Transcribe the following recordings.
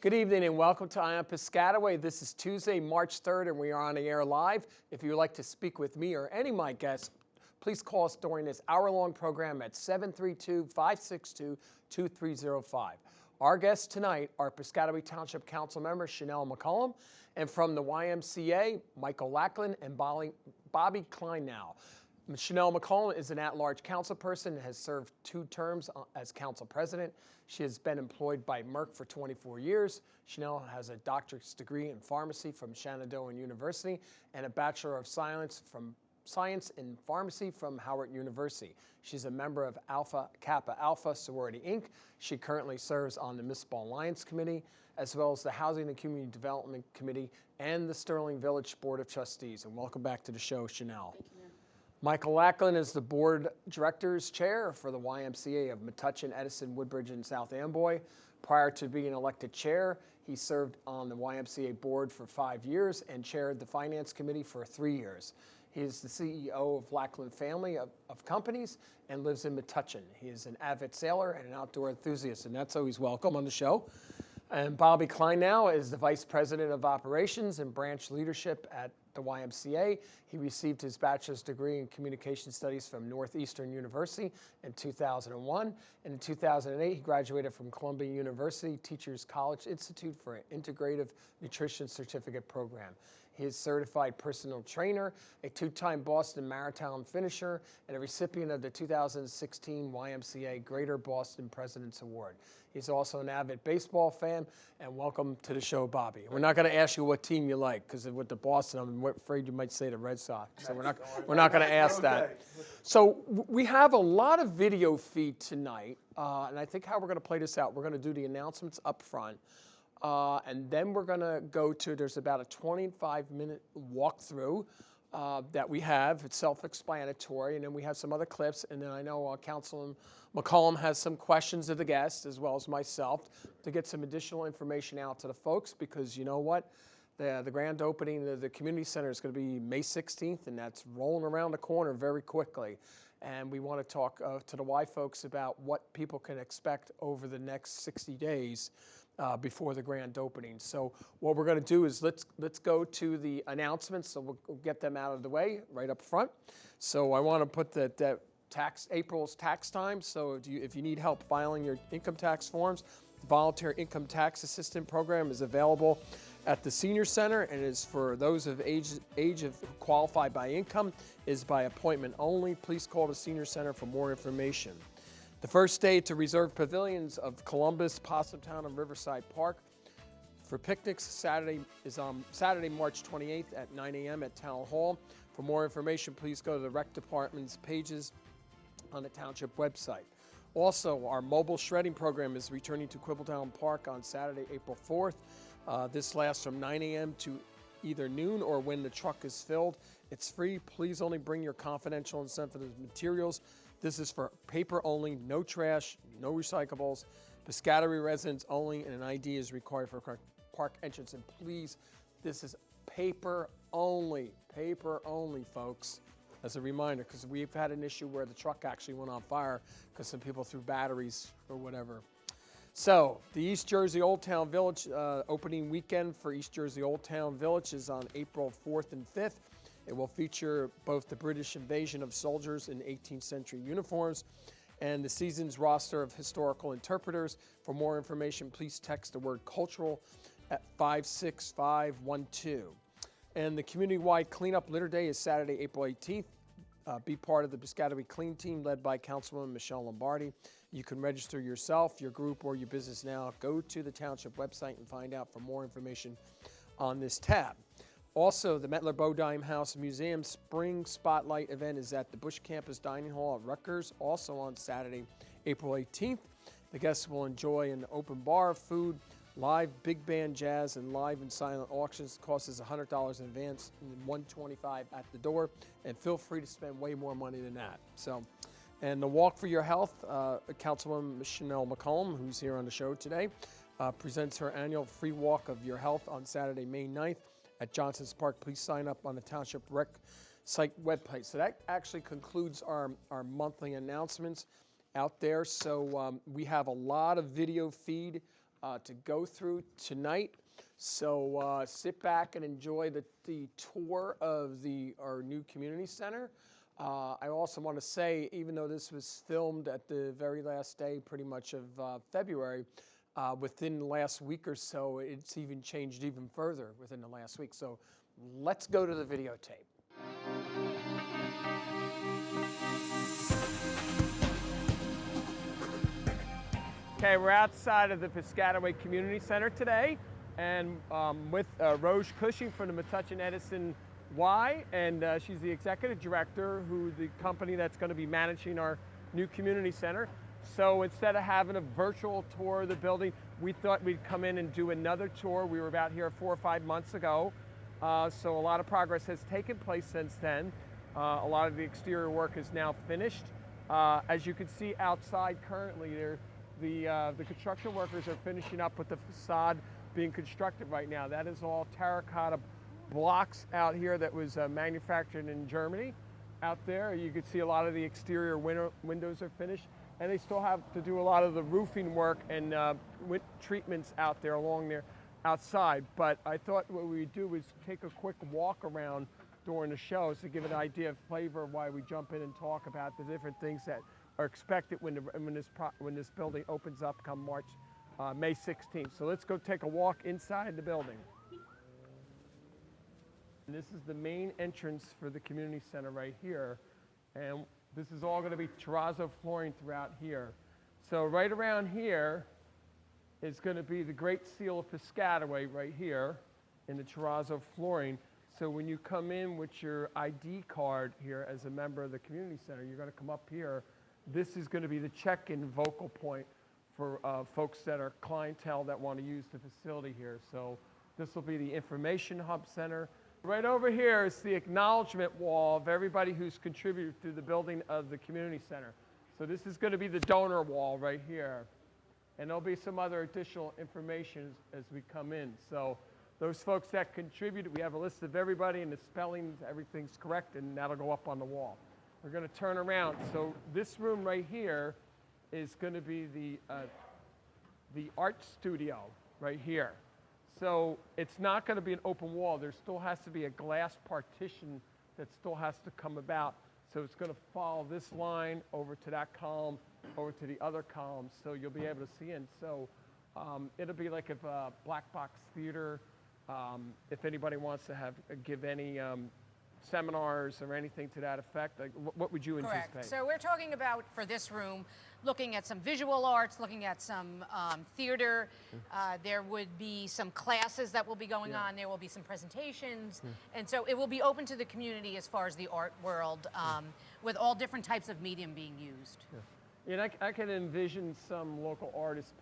Good evening and welcome to Eye on Piscataway. This is Tuesday, March 3rd, and we are on the air live. If you would like to speak with me or any of my guests, please call us during this hour-long program at 732-562-2305. Our guests tonight are Piscataway Township Councilmember Chanel McCollum, and from the YMCA, Michael Lackland and Bobby Kleinnow. Chanel McCollum is an at-large councilperson and has served 2 terms as council president. She has been employed by Merck for 24 years. Chanel has a doctorate degree in pharmacy from Shenandoah University and a Bachelor of Science in Pharmacy from Howard University. She's a member of Alpha Kappa Alpha Sorority Inc. She currently serves on the Municipal Alliance Committee, as well as the Housing and Community Development Committee and the Sterling Village Board of Trustees. And welcome back to the show, Chanel. Thank you. Michael Lackland is the board directors chair for the YMCA of Metuchen, Edison, Woodbridge, and South Amboy. Prior to being elected chair, he served on the YMCA board for 5 years and chaired the finance committee for 3 years. He is the CEO of Lackland Family of Companies and lives in Metuchen. He is an avid sailor and an outdoor enthusiast, and that's always welcome on the show. And Bobby Kleinnow is the Vice President of Operations and Branch Leadership at the YMCA. He received his bachelor's degree in Communication Studies from Northeastern University in 2001. And in 2008, he graduated from Columbia University Teachers College Institute for an Integrative Nutrition Certificate Program. He is a certified personal trainer, a 2-time Boston Marathon finisher, and a recipient of the 2016 YMCA Greater Boston President's Award. He's also an avid baseball fan, and welcome to the show, Bobby. We're not going to ask you what team you like, because with the Boston, I'm afraid you might say the Red Sox. So we're not going to ask that. So we have a lot of video feed tonight, and I think how we're going to play this out, we're going to do the announcements up front. And then we're going to go to, there's about a 25-minute walkthrough that we have. It's self-explanatory. And then we have some other clips. And then I know Councilman McCollum has some questions of the guests, as well as myself, to get some additional information out to the folks. Because you know what? The grand opening of the community center is going to be May 16th, and that's rolling around the corner very quickly. And we want to talk to the Y folks about what people can expect over the next 60 days. Before the grand opening. So what we're going to do is let's go to the announcements. So we'll get them out of the way right up front. So I want to put that April's tax time. So if you need help filing your income tax forms, the Volunteer Income Tax Assistant Program is available at the Senior Center and is for those of age of qualified by income, is by appointment only. Please call the Senior Center for more information. The first day to reserve pavilions of Columbus, Possumtown, and Riverside Park for picnics is on Saturday, March 28th at 9 a.m. at Town Hall. For more information, please go to the Rec Department's pages on the Township website. Also, our mobile shredding program is returning to Quibbletown Park on Saturday, April 4th. This lasts from 9 a.m. to either noon or when the truck is filled. It's free. Please only bring your confidential and sensitive materials. This is for paper only, no trash, no recyclables, Piscataway residents only, and an ID is required for park entrance. And please, this is paper only, folks, as a reminder, because we've had an issue where the truck actually went on fire because some people threw batteries or whatever. So the East Jersey Old Town Village opening weekend for East Jersey Old Town Village is on April 4th and 5th. It will feature both the British invasion of soldiers in 18th century uniforms and the season's roster of historical interpreters. For more information, please text the word cultural at 56512. And the community-wide cleanup litter day is Saturday, April 18th. Be part of the Piscataway Clean Team led by Councilwoman Michelle Lombardi. You can register yourself, your group, or your business now. Go to the Township website and find out for more information on this tab. Also, the Mettler Bodine House Museum Spring Spotlight event is at the Bush Campus Dining Hall at Rutgers, also on Saturday, April 18th. The guests will enjoy an open bar, food, live big band jazz, and live and silent auctions. The cost is $100 in advance and $125 at the door. And feel free to spend way more money than that. So, and the Walk for Your Health, Councilwoman Chanel McCollum, who's here on the show today, presents her annual free walk of your health on Saturday, May 9th. At Johnson's Park. Please sign up on the Township Rec site webpage. So that actually concludes our monthly announcements out there. So we have a lot of video feed to go through tonight. So sit back and enjoy the tour of our new community center. I also want to say, even though this was filmed at the very last day pretty much of February, within the last week or so, it's even changed even further within the last week. So let's go to the videotape. Okay, we're outside of the Piscataway Community Center today, and with Rose Cushing from the Metuchen Edison Y, and she's the executive director, the company that's going to be managing our new community center. So instead of having a virtual tour of the building, we thought we'd come in and do another tour. We were about here 4 or 5 months ago, so a lot of progress has taken place since then. A lot of the exterior work is now finished. As you can see outside currently, the construction workers are finishing up with the facade being constructed right now. That is all terracotta blocks out here that was manufactured in Germany. Out there, you can see a lot of the exterior windows are finished, and they still have to do a lot of the roofing work and treatments out there along there outside. But I thought what we'd do was take a quick walk around during the show to give an idea of flavor of why we jump in and talk about the different things that are expected when this building opens up come May 16th. So let's go take a walk inside the building. And this is the main entrance for the community center right here. And this is all going to be terrazzo flooring throughout here. So right around here is going to be the Great Seal of Piscataway right here in the terrazzo flooring. So when you come in with your ID card here as a member of the community center, you're going to come up here. This is going to be the check-in vocal point for folks that are clientele that want to use the facility here. So this will be the information hub center. Right over here is the acknowledgement wall of everybody who's contributed to the building of the community center. So this is going to be the donor wall right here. And there'll be some other additional information as we come in. So those folks that contributed, we have a list of everybody and the spellings, everything's correct, and that'll go up on the wall. We're going to turn around. So this room right here is going to be the art studio right here. So it's not going to be an open wall. There still has to be a glass partition that still has to come about. So it's going to follow this line over to that column, over to the other column, so you'll be able to see in. So it'll be like a black box theater. If anybody wants to give any seminars or anything to that effect, like, what would you anticipate? Correct. So we're talking about, for this room, looking at some visual arts, looking at some theater. There would be some classes that will be going on. There will be some presentations. And so it will be open to the community as far as the art world, with all different types of medium being used. And I can envision some local artists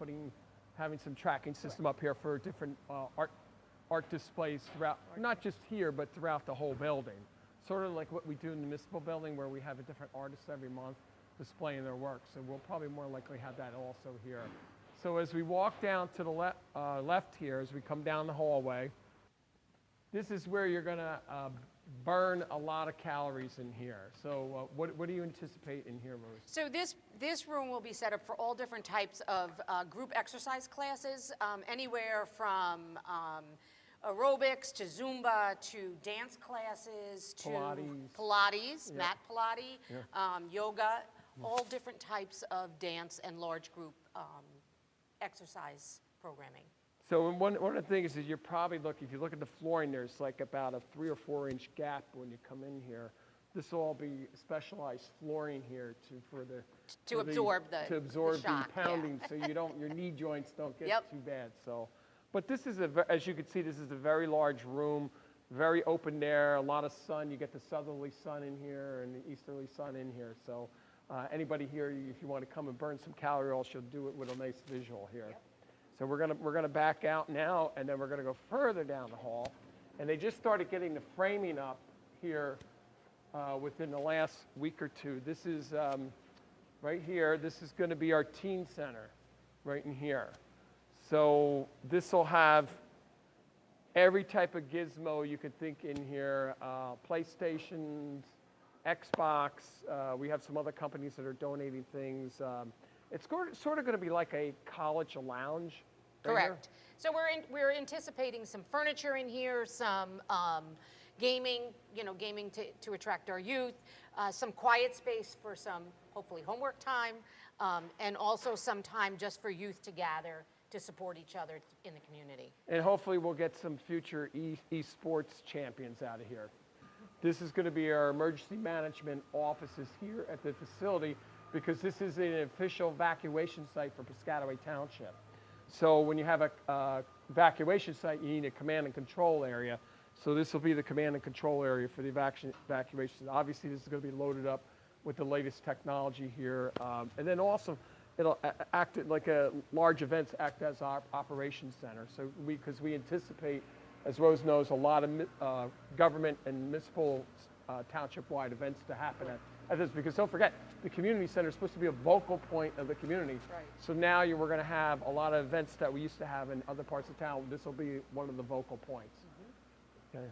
having some tracking system up here for different art displays throughout, not just here, but throughout the whole building. Sort of like what we do in the municipal building, where we have a different artist every month displaying their work. So we'll probably more likely have that also here. So as we walk down to the left here, as we come down the hallway, this is where you're going to burn a lot of calories in here. So what do you anticipate in here, Rose? So this room will be set up for all different types of group exercise classes, anywhere from aerobics to Zumba to dance classes to Pilates, mat Pilates, yoga, all different types of dance and large group exercise programming. So one of the things is if you look at the flooring, there's like about a 3 or 4 inch gap when you come in here. This will all be specialized flooring here to absorb the pounding, so your knee joints don't get too bad. So, but this is as you can see, this is a very large room, very open air, a lot of sun. You get the southerly sun in here and the easterly sun in here. So anybody here, if you want to come and burn some calories, you'll do it with a nice visual here. So we're gonna back out now, and then we're gonna go further down the hall. And they just started getting the framing up here within the last week or two. This is right here. This is going to be our teen center, right in here. So this will have every type of gizmo you could think in here: PlayStations, Xbox. We have some other companies that are donating things. It's sort of going to be like a college lounge right here? Correct. So we're anticipating some furniture in here, some gaming, gaming to attract our youth, some quiet space for some, hopefully, homework time, and also some time just for youth to gather to support each other in the community. And hopefully we'll get some future esports champions out of here. This is going to be our emergency management offices here at the facility because this is an official evacuation site for Piscataway Township. So when you have a evacuation site, you need a command and control area. So this will be the command and control area for the evacuation. Obviously, this is going to be loaded up with the latest technology here. And then also, it'll act like a large events act as our operations center. So because we anticipate, as Rose knows, a lot of government and municipal township-wide events to happen at this. Because don't forget, the community center is supposed to be a vocal point of the community. Right. So now we're going to have a lot of events that we used to have in other parts of town. This will be one of the vocal points. Okay.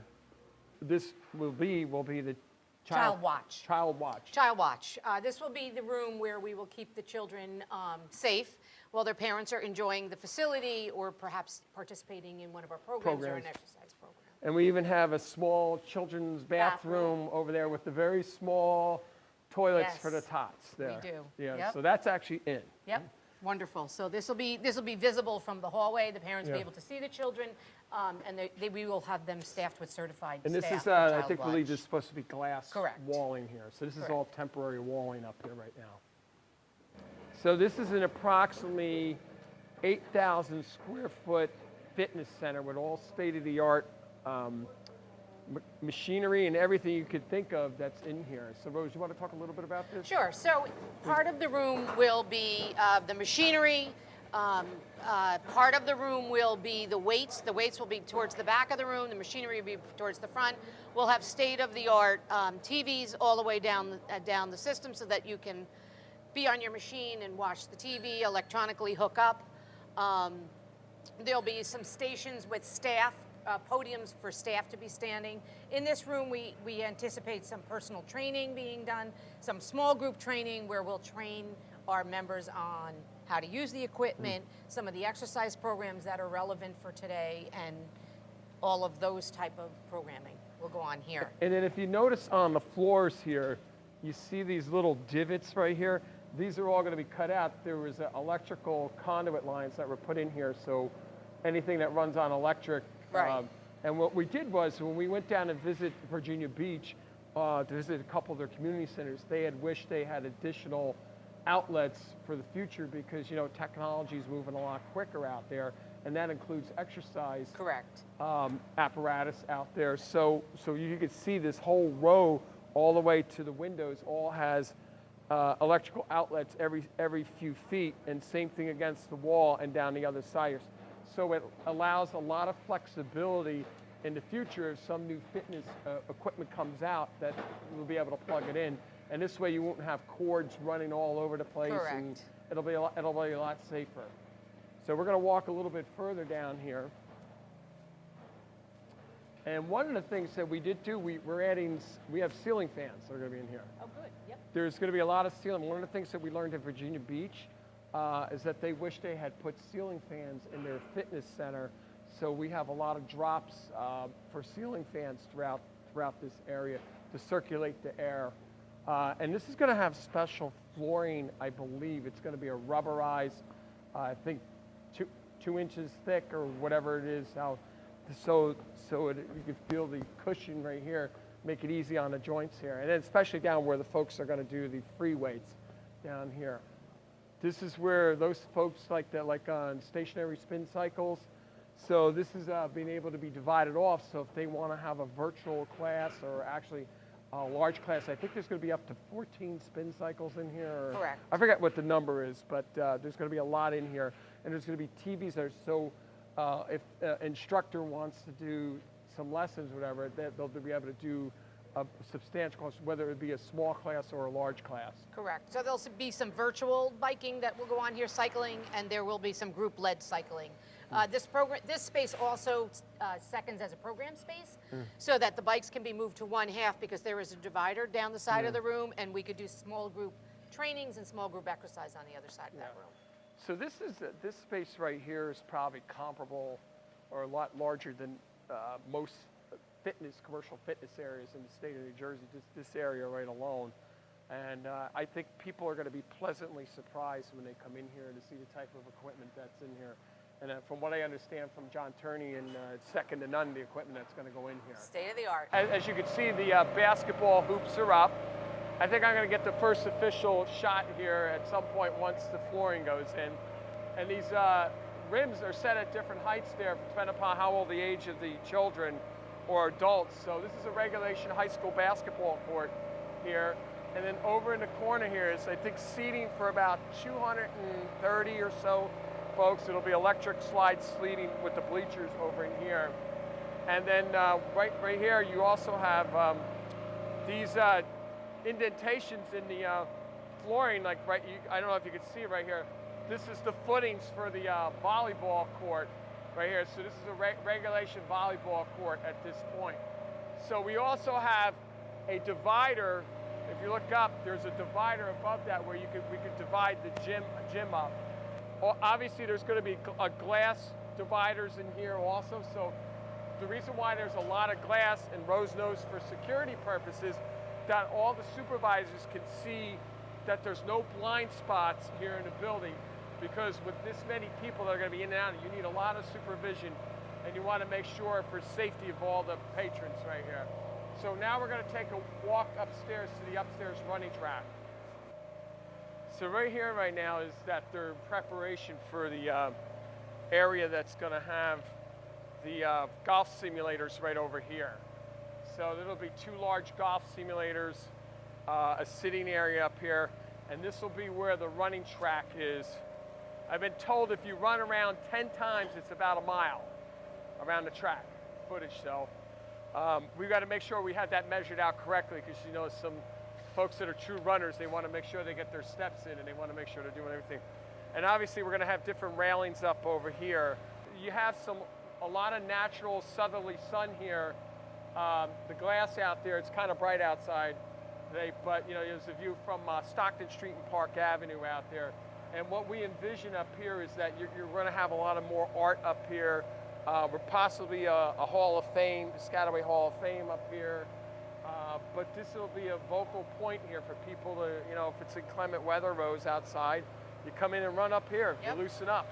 This will be the Child watch. Child watch. Child watch. This will be the room where we will keep the children safe while their parents are enjoying the facility or perhaps participating in one of our programs or an exercise program. And we even have a small children's bathroom over there with the very small toilets for the tots there. We do. Yeah, Yep. so that's actually in. Yep. Wonderful. So this will be visible from the hallway. The parents will be able to see the children, and we will have them staffed with certified And staff. this is, for I child think, watch. really just supposed to be glass Correct. walling here. So this is Correct. all temporary walling up here right now. So this is an approximately 8,000 square foot fitness center with all state-of-the-art machinery and everything you could think of that's in here. So Rose, you want to talk a little bit about this? Sure. So part of the room will be the machinery. Part of the room will be the weights. The weights will be towards the back of the room. The machinery will be towards the front. We'll have state-of-the-art TVs all the way down the system so that you can be on your machine and watch the TV, electronically hook up. There'll be some stations with staff, podiums for staff to be standing. In this room, we anticipate some personal training being done, some small group training where we'll train our members on how to use the equipment, some of the exercise programs that are relevant for today, and all of those type of programming will go on here. And then if you notice on the floors here, you see these little divots right here. These are all going to be cut out. There was electrical conduit lines that were put in here, so anything that runs on electric. Right. And what we did was when we went down to visit Virginia Beach, to visit a couple of their community centers, they had wished they had additional outlets for the future because, technology is moving a lot quicker out there, and that includes exercise Correct. Apparatus out there. So you can see this whole row all the way to the windows all has electrical outlets every few feet, and same thing against the wall and down the other side. So it allows a lot of flexibility in the future if some new fitness equipment comes out that we'll be able to plug it in. And this way you won't have cords running all over the place. Correct. And it'll be a lot safer. So we're going to walk a little bit further down here. And one of the things that we did too, we have ceiling fans that are going to be in here. Oh, good. Yep. There's going to be a lot of ceiling. One of the things that we learned at Virginia Beach is that they wish they had put ceiling fans in their fitness center. So we have a lot of drops for ceiling fans throughout this area to circulate the air. And this is going to have special flooring, I believe. It's going to be a rubberized, I think, 2 inches thick or whatever it is. So you can feel the cushion right here, make it easy on the joints here. And then especially down where the folks are going to do the free weights down here. This is where those folks like on stationary spin cycles. So this is being able to be divided off. So if they want to have a virtual class or actually a large class, I think there's going to be up to 14 spin cycles in here. Correct. I forget what the number is, but there's going to be a lot in here. And there's going to be TVs that are so if an instructor wants to do some lessons or whatever, they'll be able to do a substantial class, whether it be a small class or a large class. Correct. So there'll be some virtual biking that will go on here, cycling, and there will be some group-led cycling. This space also seconds as a program space, so that the bikes can be moved to one half because there is a divider down the side of the room, and we could do small group trainings and small group exercise on the other side of that room. So this space right here is probably comparable or a lot larger than most commercial fitness areas in the state of New Jersey, this area right alone. And I think people are going to be pleasantly surprised when they come in here to see the type of equipment that's in here. And from what I understand from John Turney, and it's second to none, the equipment that's going to go in here. State of the art. As you can see, the basketball hoops are up. I think I'm going to get the first official shot here at some point once the flooring goes in. And these rims are set at different heights there, depending upon how old the age of the children or adults. So this is a regulation high school basketball court here. And then over in the corner here is, I think, seating for about 230 or so folks. It'll be electric slide seating with the bleachers over in here. And then right here, you also have these indentations in the flooring, like I don't know if you can see it right here. This is the footings for the volleyball court right here. So this is a regulation volleyball court at this point. So we also have a divider. If you look up, there's a divider above that where we could divide the gym up. Well, obviously, there's going to be glass dividers in here also. So the reason why there's a lot of glass and rose nose for security purposes, that all the supervisors can see that there's no blind spots here in the building, because with this many people that are going to be in and out, you need a lot of supervision, and you want to make sure for safety of all the patrons right here. So now we're going to take a walk upstairs to the upstairs running track. So right here right now is that their preparation for the area that's going to have the golf simulators right over here. So there'll be 2 large golf simulators, a sitting area up here, and this will be where the running track is. I've been told if you run around 10 times, it's about a mile around the track footage. So we've got to make sure we have that measured out correctly, because you know some folks that are true runners, they want to make sure they get their steps in, and they want to make sure they're doing everything. And obviously we're going to have different railings up over here. You have a lot of natural southerly sun here. The glass out there, it's kind of bright outside today, but you know, there's a view from Stockton Street and Park Avenue out there. And what we envision up here is that you're going to have a lot of more art up here. We're possibly a Hall of Fame, Piscataway Hall of Fame up here. But this will be a vocal point here for people to, you know, if it's inclement weather, rows outside, you come in and run up here, Yep. You loosen up.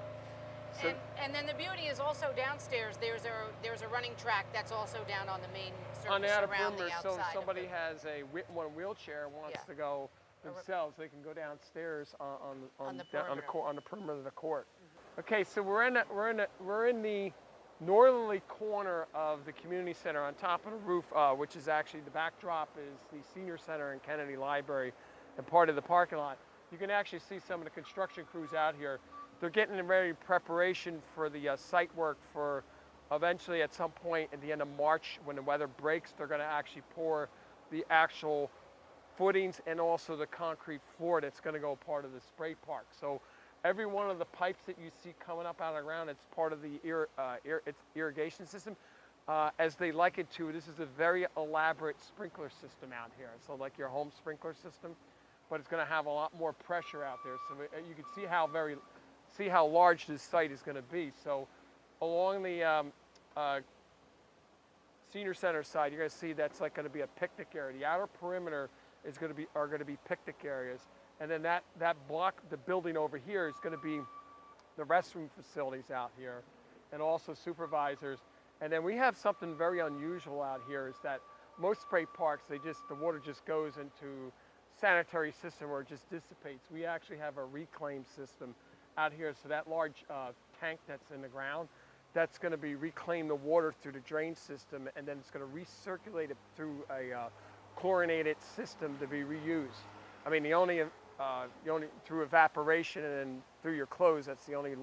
So, and then the beauty is also downstairs, there's a running track that's also down on the main surface on the outer around perimeter, the so outside. if somebody has a wheelchair wants Yeah. to go themselves, they can go downstairs on the perimeter of the court. Mm-hmm. Okay, so we're in the northerly corner of the community center on top of the roof, which is actually the backdrop is the senior center and Kennedy Library and part of the parking lot. You can actually see some of the construction crews out here. They're getting ready preparation for the site work for eventually at some point at the end of March when the weather breaks, they're going to actually pour the actual footings and also the concrete floor that's going to go part of the spray park. So every one of the pipes that you see coming up out of the ground, it's part of the irrigation system. As they like it to, this is a very elaborate sprinkler system out here. So like your home sprinkler system, but it's going to have a lot more pressure out there. So you can see how large this site is going to be. So along the senior center side, you're going to see that's like going to be a picnic area. The outer perimeter is going to be picnic areas. And then that block, the building over here is going to be the restroom facilities out here and also supervisors. And then we have something very unusual out here is that most spray parks, the water just goes into sanitary system where it just dissipates. We actually have a reclaim system out here. So that large tank that's in the ground, that's going to be reclaim the water through the drain system, and then it's going to recirculate it through a chlorinated system to be reused. I mean, the only through evaporation and then through your clothes, that's the only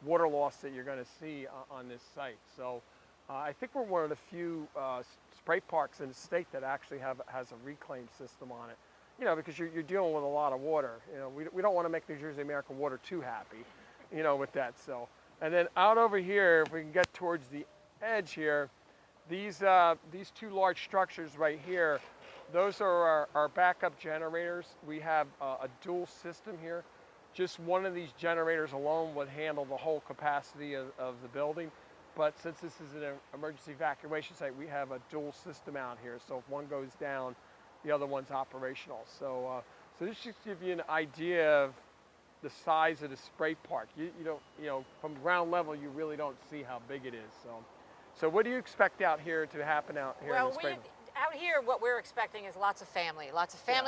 water loss that you're going to see on this site. So I think we're one of the few spray parks in the state that actually has a reclaim system on it. You know, because you're dealing with a lot of water. You know, we don't want to make New Jersey American Water too happy, you know, with that. So, and then out over here, if we can get towards the edge here, these 2 large structures right here, those are our backup generators. We have a dual system here. just one of these generators alone would handle the whole capacity of the building. But since this is an emergency evacuation site, we have a dual system out here. So if one goes down, the other one's operational. So, so this should give you an idea of the size of the spray park. You don't, from ground level, you really don't see how big it is. So what do you expect out here to happen out here in the spray? Out here, what we're expecting is lots of family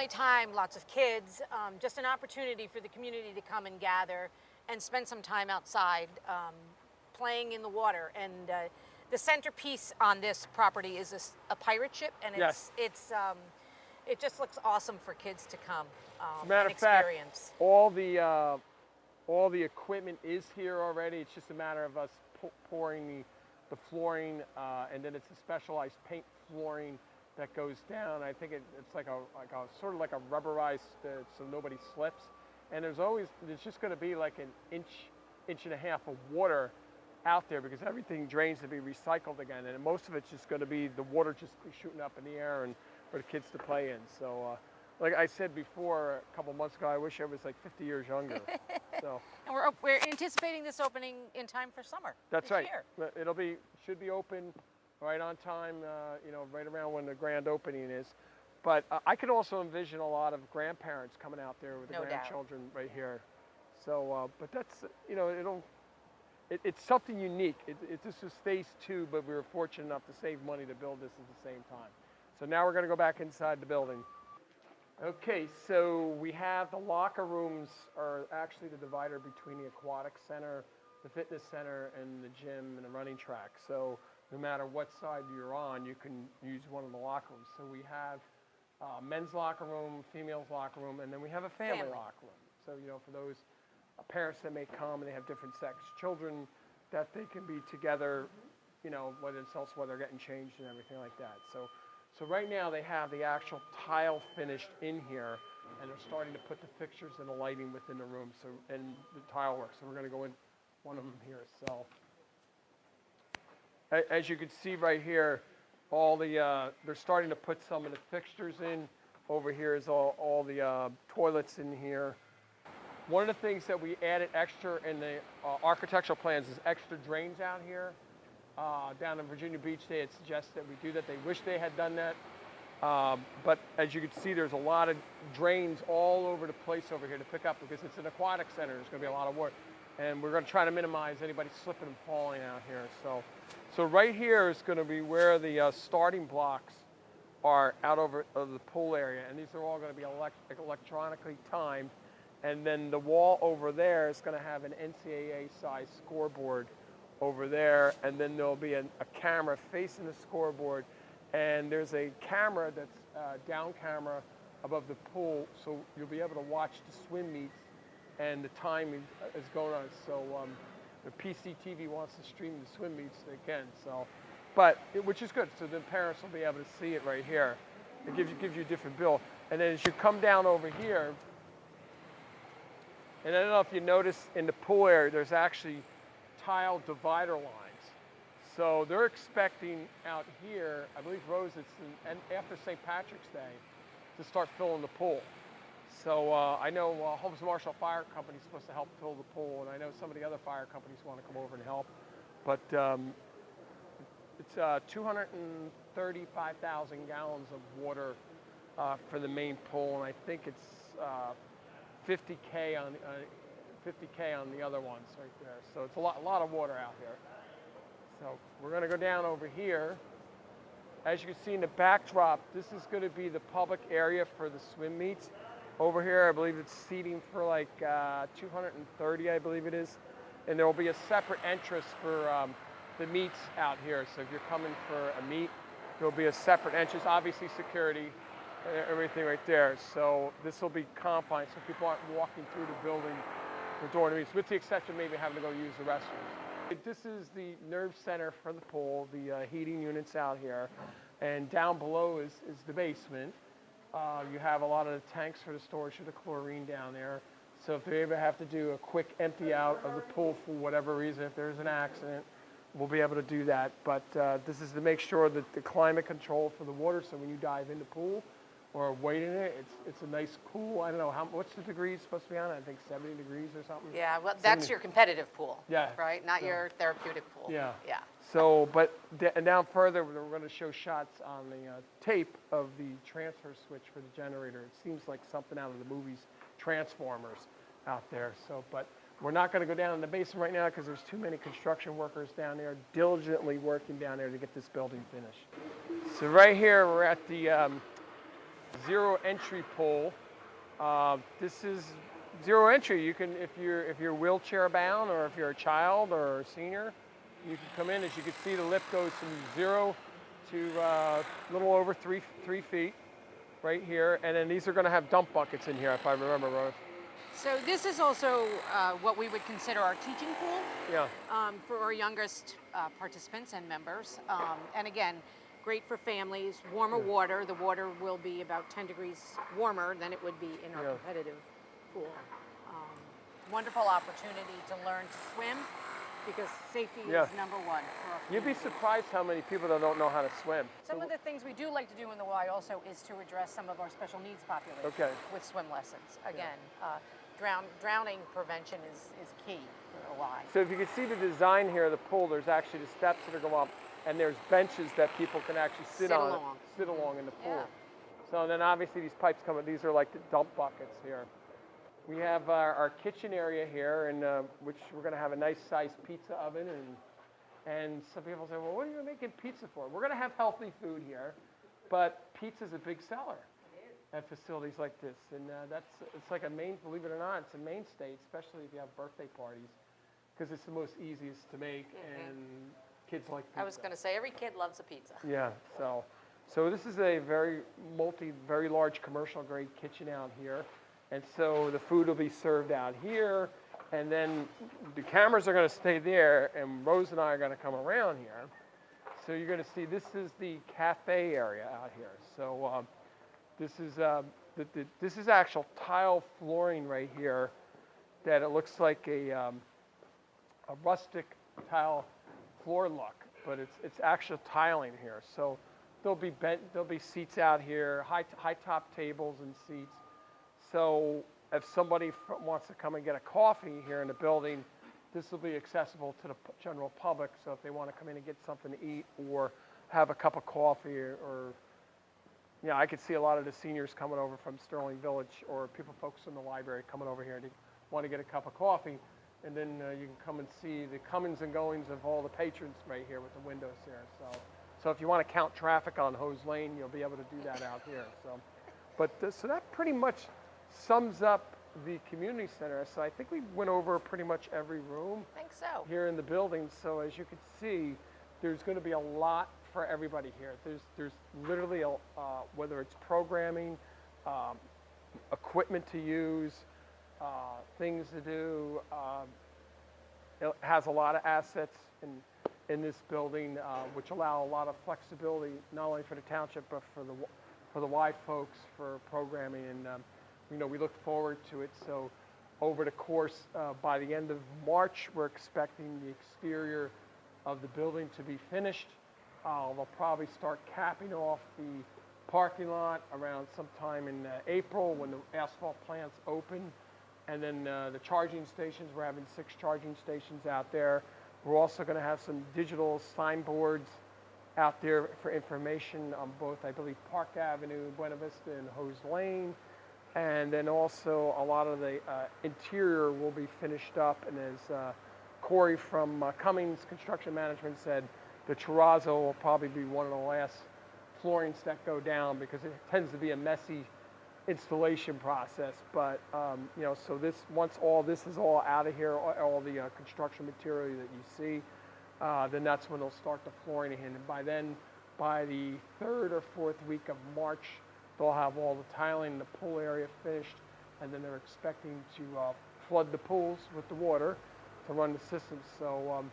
time, lots of kids, just an opportunity for the community to come and gather and spend some time outside playing in the water. And the centerpiece on this property is a pirate ship, and it just looks awesome for kids to come and experience. All the equipment is here already. It's just a matter of us pouring the flooring, and then it's a specialized paint flooring that goes down. I think it's like a sort of like a rubberized so nobody slips. And there's just going to be like an inch and a half of water out there because everything drains to be recycled again, and most of it's just going to be the water just shooting up in the air and for the kids to play in. So like I said before a couple months ago, I wish I was like 50 years younger. So and we're anticipating this opening in time for summer. That's this right. Year. Should be open right on time, right around when the grand opening is. But I could also envision a lot of grandparents coming out there with the grandchildren right here. So, but that's, it's something unique. This is phase 2, but we were fortunate enough to save money to build this at the same time. So now we're going to go back inside the building. Okay, so we have the locker rooms are actually the divider between the aquatic center, the fitness center, and the gym and the running track. So no matter what side you're on, you can use one of the locker rooms. So we have men's locker room, female's locker room, and then we have a family locker room. So, for those parents that may come and they have different sex children, that they can be together, whether it's elsewhere they're getting changed and everything like that. So right now they have the actual tile finished in here, and they're starting to put the fixtures and the lighting within the room, and the tile work. So we're going to go in one of them here. So as you can see right here, they're starting to put some of the fixtures in. Over here is all the toilets in here. One of the things that we added extra in the architectural plans is extra drains out here. Down in Virginia Beach, they had suggested that we do that. They wish they had done that. But as you can see, there's a lot of drains all over the place over here to pick up because it's an aquatic center. There's going to be a lot of water. And we're going to try to minimize anybody slipping and falling out here. So right here is going to be where the starting blocks are out over the pool area. And these are all going to be electronically timed. And then the wall over there is going to have an NCAA-sized scoreboard over there. And then there'll be a camera facing the scoreboard. And there's a camera that's down camera above the pool. So you'll be able to watch the swim meets and the time is going on. So the PCTV wants to stream the swim meets, they can. So, which is good. So the parents will be able to see it right here. It gives you a different bill. And then as you come down over here, and I don't know if you notice in the pool area, there's actually tile divider lines. So they're expecting out here, I believe, Rose, it's after St. Patrick's Day, to start filling the pool. So I know Holmes Marshall Fire Company is supposed to help fill the pool, and I know some of the other fire companies want to come over and help. But it's 235,000 gallons of water for the main pool, and I think it's 50K on the other ones right there. So it's a lot of water out here. So we're going to go down over here. As you can see in the backdrop, this is going to be the public area for the swim meets. Over here, I believe it's seating for like 230, I believe it is. And there will be a separate entrance for the meets out here. So if you're coming for a meet, there'll be a separate entrance, obviously security, everything right there. So this will be confined, so people aren't walking through the building during the meets, with the exception of maybe having to go use the restroom. This is the nerve center for the pool, the heating units out here. And down below is the basement. You have a lot of the tanks for the storage of the chlorine down there. So if they ever have to do a quick empty out of the pool for whatever reason, if there's an accident, we'll be able to do that. But this is to make sure that the climate control for the water, so when you dive in the pool, or weight in it. It's a nice cool, I don't know, what's the degrees supposed to be on it? I think 70 degrees or something. Yeah, well, that's your competitive pool. Yeah. Right, not your therapeutic pool. Yeah. Yeah. So, but down further, we're going to show shots on the tape of the transfer switch for the generator. It seems like something out of the movies Transformers out there. So, but we're not going to go down in the basement right now because there's too many construction workers down there diligently working down there to get this building finished. So right here, we're at the zero entry pole. This is zero entry. You can, if you're wheelchair bound or if you're a child or a senior, you can come in. As you can see, the lift goes from 0 to a little over 3 feet right here. And then these are going to have dump buckets in here, if I remember, Rose. So this is also what we would consider our teaching pool. Yeah. For our youngest participants and members. And again, great for families, warmer water. The water will be about 10 degrees warmer than it would be in our competitive pool. Wonderful opportunity to learn to swim because safety is number one. You'd be surprised how many people that don't know how to swim. Some of the things we do like to do in the Y also is to address some of our special needs population with swim lessons. Again, drowning prevention is key for the Y. So if you can see the design here of the pool, there's actually the steps that are going up, and there's benches that people can actually sit along in the pool. Yeah. So then obviously these pipes come in, these are like the dump buckets here. We have our kitchen area here, and which we're going to have a nice sized pizza oven, and some people say, well, what are you making pizza for? We're going to have healthy food here, but pizza's a big seller at facilities like this, and it's like believe it or not, it's a mainstay, especially if you have birthday parties, because it's the most easiest to make, and kids like pizza. I was going to say, every kid loves a pizza. Yeah, so this is a very large commercial grade kitchen out here. And so the food will be served out here, and then the cameras are going to stay there, and Rose and I are going to come around here. So you're going to see this is the cafe area out here. So this is actual tile flooring right here that it looks like a rustic tile floor look, but it's actual tiling here. So there'll be seats out here, high top tables and seats. So if somebody wants to come and get a coffee here in the building, this will be accessible to the general public. So if they want to come in and get something to eat or have a cup of coffee or I could see a lot of the seniors coming over from Sterling Village or folks in the library coming over here and want to get a cup of coffee. And then you can come and see the comings and goings of all the patrons right here with the windows here. So if you want to count traffic on Hose Lane, you'll be able to do that out here. So that pretty much sums up the community center. So I think we went over pretty much every room here in the building. So as you can see, there's going to be a lot for everybody here. There's literally whether it's programming, equipment to use, things to do. It has a lot of assets in this building, which allow a lot of flexibility, not only for the township but for the Y folks for programming. And we look forward to it. So over the course, by the end of March, we're expecting the exterior of the building to be finished. They'll probably start capping off the parking lot around sometime in April when the asphalt plant's open. And then the charging stations, we're having 6 charging stations out there. We're also going to have some digital signboards out there for information on both, I believe, Park Avenue, Buena Vista, and Hose Lane. And then also a lot of the interior will be finished up. And as Corey from Cummings Construction Management said, the terrazzo will probably be one of the last floorings that go down because it tends to be a messy installation process. But so once all this is all out of here, all the construction material that you see, then that's when they'll start the flooring in. And by then, by the 3rd or 4th week of March, they'll have all the tiling in the pool area finished, and then they're expecting to flood the pools with the water to run the system. So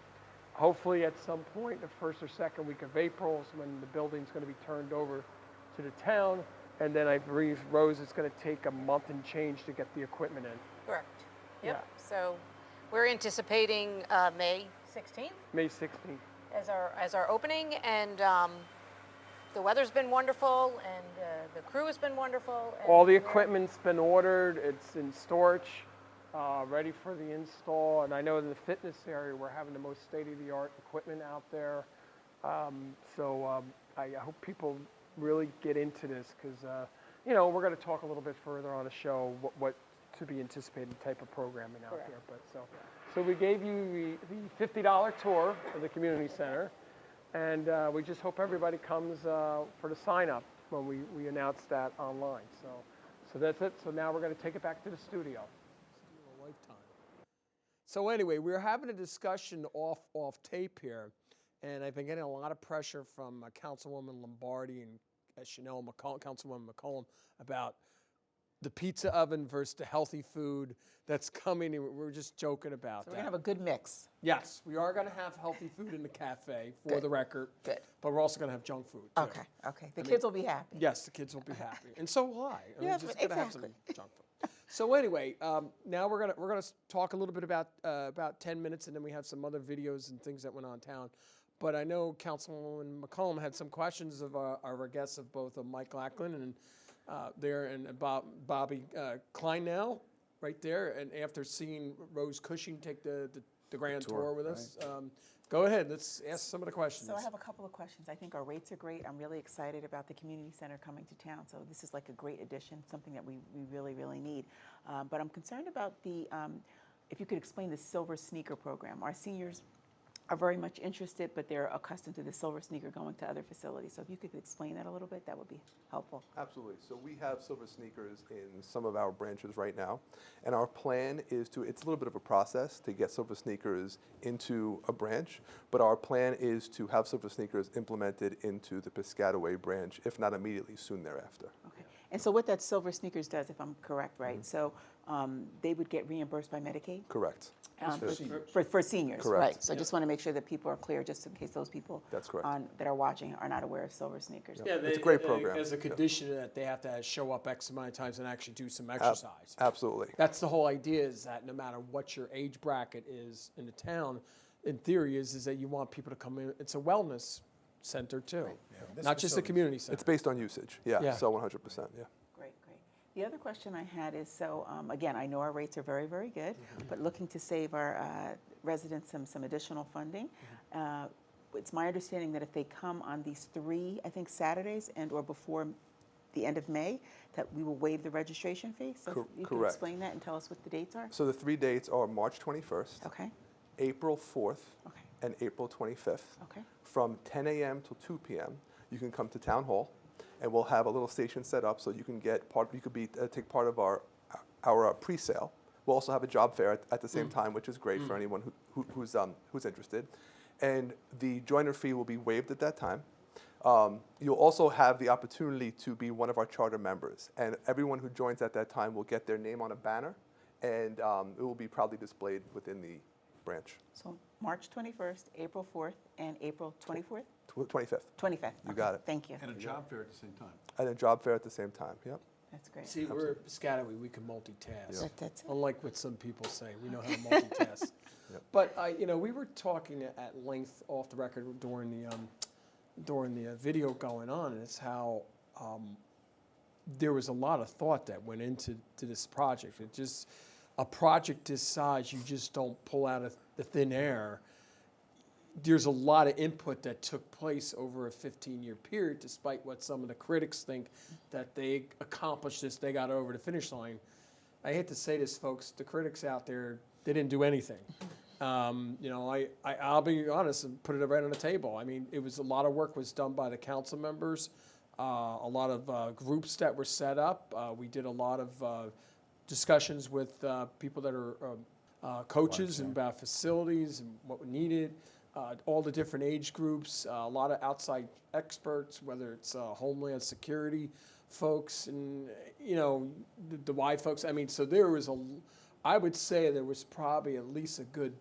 hopefully at some point, the 1st or 2nd week of April is when the building's going to be turned over to the town. And then I believe, Rose, it's going to take a month and change to get the equipment in. Correct. Yep. Yeah. So we're anticipating May 16th. May 16th. As our opening, and the weather's been wonderful, and the crew has been wonderful. And All the we're- equipment's been ordered. It's in storage, ready for the install. And I know in the fitness area, we're having the most state-of-the-art equipment out there. I hope people really get into this because, we're going to talk a little bit further on the show what to be anticipated type of programming out there. But so we gave you the $50 tour of the community center, and we just hope everybody comes for the sign up when we announce that online. So that's it. So now we're going to take it back to the studio. A lifetime. So anyway, we're having a discussion off tape here, and I've been getting a lot of pressure from Councilwoman Lombardi and Chanel Councilwoman McCollum about the pizza oven versus the healthy food that's coming, and we're just joking about So that. we're gonna have a good mix. Yes, we are going to have healthy food in the cafe, for the record. Good. But we're also going to have junk food, too. Okay. The kids will be happy. Yes, the kids will be happy, and so will I. I mean, Yeah, just but gonna have some exactly. junk food. So anyway, now we're gonna talk a little bit about 10 minutes, and then we have some other videos and things that went on in town. But I know Councilwoman McCollum had some questions of our guests of both Mike Lackland and Bobby Klein now, right there, and after seeing Rose Cushing take the grand tour with us. Go ahead, let's ask some of the questions. So I have a couple of questions. I think our rates are great. I'm really excited about the community center coming to town. So this is like a great addition, something that we really, really need. But I'm concerned about if you could explain the Silver Sneaker program. Our seniors are very much interested, but they're accustomed to the Silver Sneaker going to other facilities. So if you could explain that a little bit, that would be helpful. Absolutely. So we have Silver Sneakers in some of our branches right now. And our plan is it's a little bit of a process to get Silver Sneakers into a branch, but our plan is to have Silver Sneakers implemented into the Piscataway branch, if not immediately, soon thereafter. Okay. And so what that Silver Sneakers does, if I'm correct, right? So they would get reimbursed by Medicaid? Correct. For seniors, Correct. right? So I just want to make sure that people are clear, just in case those people That's correct. that are watching are not aware of Silver Sneakers. Yeah, It's a great program. As a condition that they have to show up X amount of times and actually do some exercise. Absolutely. That's the whole idea, is that no matter what your age bracket is in the town, in theory is that you want people to come in. It's a wellness center too, not just a community center. It's based on usage. Yeah. So 100%. Yeah. Great. The other question I had is, so again, I know our rates are very, very good, but looking to save our residents some additional funding. It's my understanding that if they come on these 3, I think, Saturdays or before the end of May, that we will waive the registration fee. So if you can Correct. explain that and tell us what the dates are. So the 3 dates are March 21st, Okay. April 4th, Okay. and April 25th. Okay. From 10 a.m. till 2 p.m., you can come to Town Hall, and we'll have a little station set up so you can get part. You could take part of our pre-sale. We'll also have a job fair at the same time, which is great for anyone who's interested. And the joiner fee will be waived at that time. You'll also have the opportunity to be one of our charter members, and everyone who joins at that time will get their name on a banner, and it will be proudly displayed within the branch. So March 21st, April 4th, and April 24th? 25th. 25th. You got it. Thank you. And a job fair at the same time. And a job fair at the same time. Yep. That's great. See, we're Piscataway, we can multitask. That's it. Unlike what some people say, we know how to multitask. But we were talking at length off the record during the video going on, and it's how there was a lot of thought that went into this project. It just a project this size, you just don't pull out of the thin air. There's a lot of input that took place over a 15-year period, despite what some of the critics think that they accomplished this, they got over the finish line. I hate to say this, folks, the critics out there, they didn't do anything. I'll be honest and put it right on the table. I mean, it was a lot of work was done by the council members, a lot of groups that were set up. We did a lot of discussions with people that are coaches and about facilities and what we needed. All the different age groups, a lot of outside experts, whether it's Homeland Security folks and, the Y folks. I mean, so there was I would say there was probably at least a good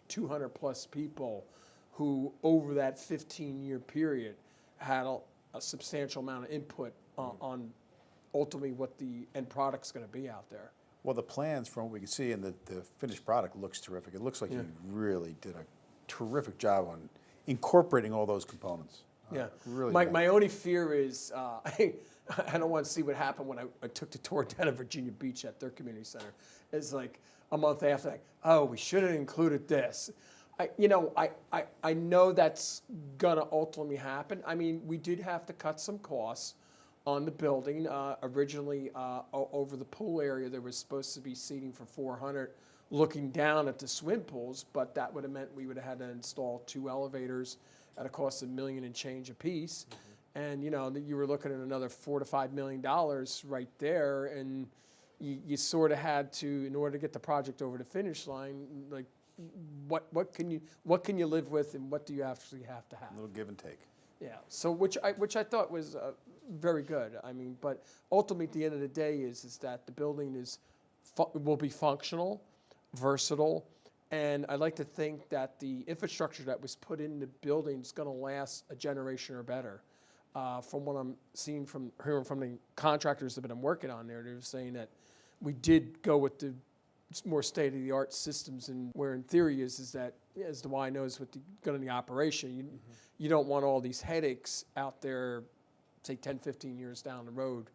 200 plus people who over that 15-year period had a substantial amount of input on ultimately what the end product's going to be out there. Well, the plans from what we can see and the finished product looks terrific. It looks like you really did a terrific job on incorporating all those components. Yeah. Really My, bad. my only fear is I don't want to see what happened when I took the tour down at Virginia Beach at their community center. It's like a month after, like, oh, we should have included this. I know that's gonna ultimately happen. I mean, we did have to cut some costs on the building. Originally, over the pool area, there was supposed to be seating for 400 looking down at the swim pools, but that would have meant we would have had to install 2 elevators at a cost of $1 million and change apiece. And you were looking at another $4 to $5 million right there, and you sort of had to, in order to get the project over the finish line, like what can you live with, and what do you actually have to have? A little give and take. Yeah. So which I thought was very good. I mean, but ultimately at the end of the day is that the building will be functional, versatile, and I like to think that the infrastructure that was put in the building is going to last a generation or better. From what I'm seeing hearing from the contractors that have been working on there, they're saying that we did go with the more state-of-the-art systems, and where in theory is that, as the Y knows, with the operation, you don't want all these headaches out there, say 10, 15 years down the road,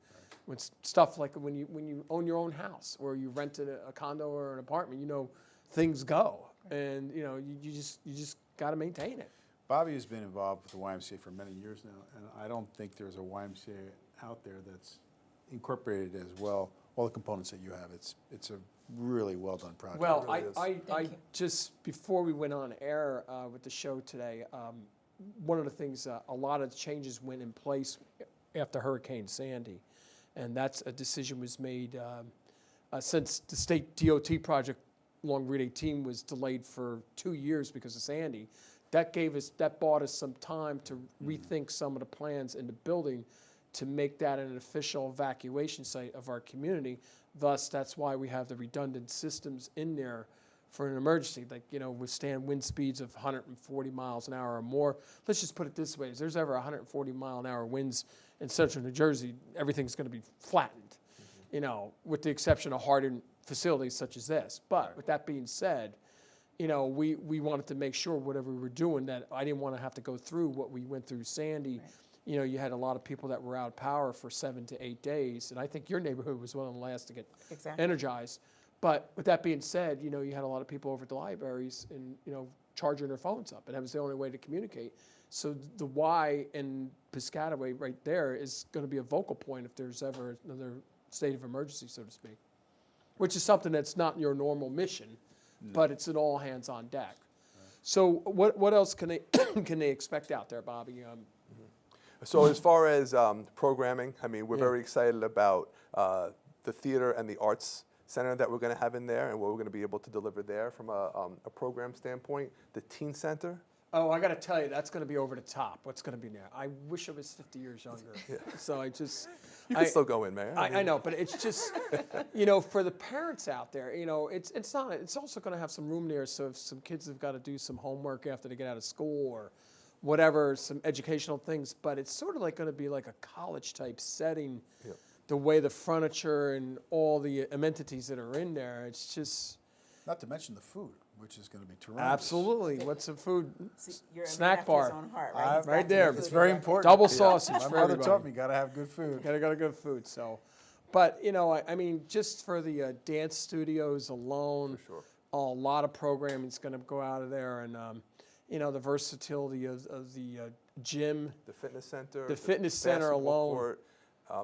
with stuff like when you own your own house or you rented a condo or an apartment, things go, and you just got to maintain it. Bobby has been involved with the YMCA for many years now, and I don't think there's a YMCA out there that's incorporated as well all the components that you have. It's a really well done project. Well, really is. I just, before we went on air with the show today, one of the things, a lot of changes went in place after Hurricane Sandy, and that's a decision was made since the state DOT project along Route 18 was delayed for 2 years because of Sandy. That bought us some time to rethink some of the plans in the building to make that an official evacuation site of our community. Thus, that's why we have the redundant systems in there for an emergency, like, withstand wind speeds of 140 miles an hour or more. Let's just put it this way, if there's ever 140 mile an hour winds in central New Jersey, everything's gonna be flattened, with the exception of hardened facilities such as this. But with that being said, we wanted to make sure whatever we were doing, that I didn't want to have to go through what we went through Sandy. Right. You had a lot of people that were out of power for 7 to 8 days, and I think your neighborhood was one of the last to get energized. But with that being said, you had a lot of people over at the libraries and, charging their phones up, and that was the only way to communicate. So the Y in Piscataway right there is going to be a vocal point if there's ever another state of emergency, so to speak, which is something that's not your normal mission. But it's an all hands on deck. So what else can they expect out there, Bobby? So as far as programming, I mean, we're very excited about the theater and the arts center that we're going to have in there, and what we're going to be able to deliver there from a program standpoint. The teen center. Oh, I got to tell you, that's going to be over the top. What's going to be there? I wish I was 50 years younger. So You can still go in, Mayor. I know, but it's just, for the parents out there, it's not. It's also going to have some room there, so if some kids have got to do some homework after they get out of school or whatever, some educational things. But it's sort of like going to be like a college type setting. Yep. The way the furniture and all the amenities that are in there, it's just. Not to mention the food, which is going to be terrific. Absolutely. What's some food? You're Snack bar. Own heart, right? Right there. It's very important. Double sausage My for mother everybody. taught me, got to have good food. Got good food. So, but I mean, just for the dance studios alone, For sure. a lot of programming is going to go out of there, and the versatility of the gym, The fitness center. the fitness center basketball alone. court,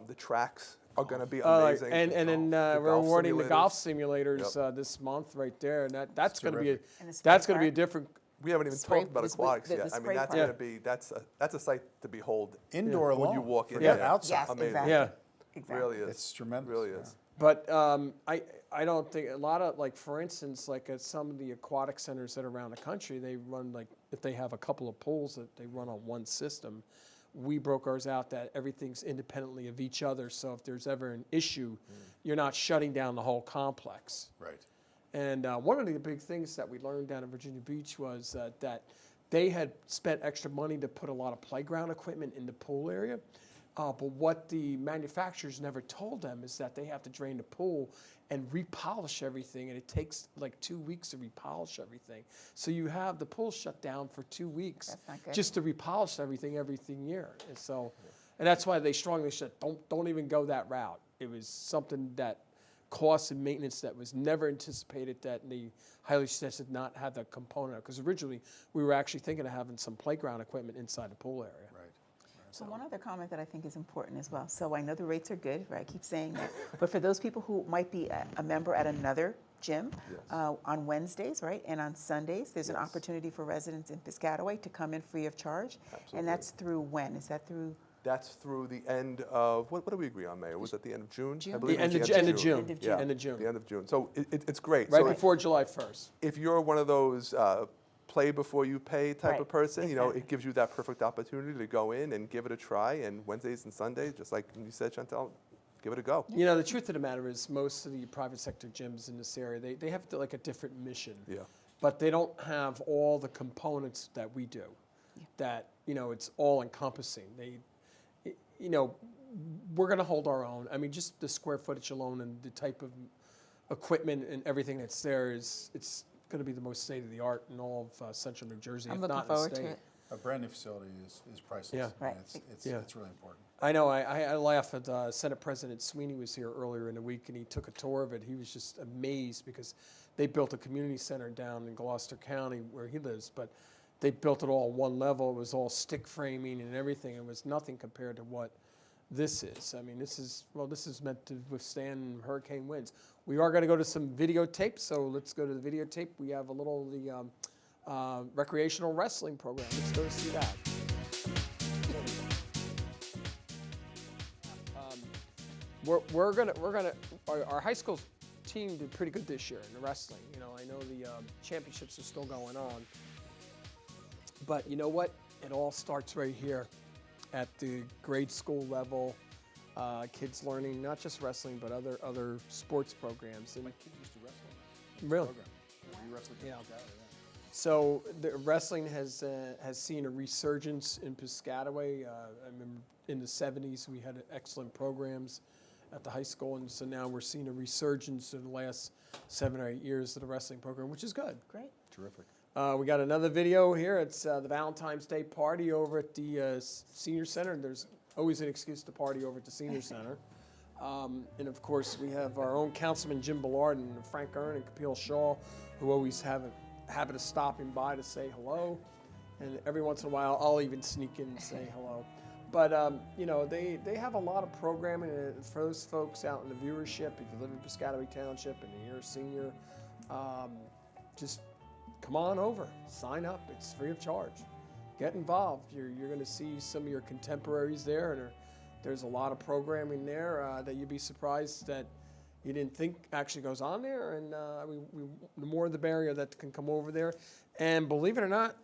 the tracks are going to be amazing. And then The we're golf awarding the golf simulators. simulators this month right there, and that's going to be And the spray that's going to be a park. different. We haven't even Spray- talked about the spray- aquatics the yet. I mean, spray that's park. going to be that's a sight to behold. Indoor alone. When you walk in Forget there. outside. Yes, Amazing. exactly. Yeah. Exactly. Really is. It's tremendous. Really yeah. is. But I don't think a lot of, like, for instance, like at some of the aquatic centers that are around the country, they run, like, if they have a couple of pools that they run on one system. We broke ours out that everything's independently of each other, so if there's ever an issue, you're not shutting down the whole complex. Right. And one of the big things that we learned down in Virginia Beach was that they had spent extra money to put a lot of playground equipment in the pool area. But what the manufacturers never told them is that they have to drain the pool and repolish everything, and it takes like 2 weeks to repolish everything. So you have the pool shut down for 2 weeks That's not good. just to repolish everything year. And so, and that's why they strongly said, don't even go that route. It was something that cost and maintenance that was never anticipated, that they highly suggested not have that component, because originally we were actually thinking of having some playground equipment inside the pool area. Right. So one other comment that I think is important as well. So I know the rates are good, right? I keep saying that. But for those people who might be a member at another gym, on Wednesdays, right, and on Sundays, there's an Yes. opportunity for residents in Piscataway to come in free of charge. Absolutely. And that's through when? Is that through? That's through the end of, what did we agree on, Mayor? Was it the end of June? June? I believe The it was end of June. End of June. Yeah, End of June. the end of June. So it's great. Right So before July 1st. if you're one of those play before you pay type Right, of person, you know, exactly. it gives you that perfect opportunity to go in and give it a try. And Wednesdays and Sundays, just like you said, Chantel, give it a go. You know, the truth of the matter is most of the private sector gyms in this area, they have like a different mission. Yeah. But they don't have all the components that we do. That, you know, it's all encompassing. You know, we're going to hold our own. I mean, just the square footage alone and the type of equipment and everything that's there it's going to be the most state of the art in all of central New Jersey, I'm if looking not in the forward state. to it. A brand new facility is priceless. Yeah. and Right. It's really important. I know. I laugh at Senate President Sweeney was here earlier in the week, and he took a tour of it. He was just amazed because they built a community center down in Gloucester County where he lives, but they built it all one level. It was all stick framing and everything. It was nothing compared to what this is. I mean, this is meant to withstand hurricane winds. We are going to go to some videotape, so let's go to the videotape. We have a little of the recreational wrestling program. Let's go see that. Our high school team did pretty good this year in the wrestling. You know, I know the championships are still going on, but you know what? It all starts right here at the grade school level. Kids learning not just wrestling, but other sports programs. And My kids used to wrestle in this really, program. We wrestled Yeah. together, so the wrestling has seen a resurgence in Piscataway. I remember in the 70s we had excellent programs at the high school, and so now we're seeing a resurgence in the last 7 or 8 years of the wrestling program, which is good. Great. Terrific. We got another video here. It's the Valentine's Day party over at the Senior Center. There's always an excuse to party over at the Senior Center. And of course, we have our own Councilman Jim Bullard and Frank Earn and Kapil Shaw, who always have a habit of stopping by to say hello. And every once in a while, I'll even sneak in and say hello. But, you know, they have a lot of programming for those folks out in the viewership. If you live in Piscataway Township and you're a senior, just come on over, sign up. It's free of charge. Get involved. You're going to see some of your contemporaries there, and there's a lot of programming there that you'd be surprised that you didn't think actually goes on there. And the more the barrier that can come over there. And believe it or not,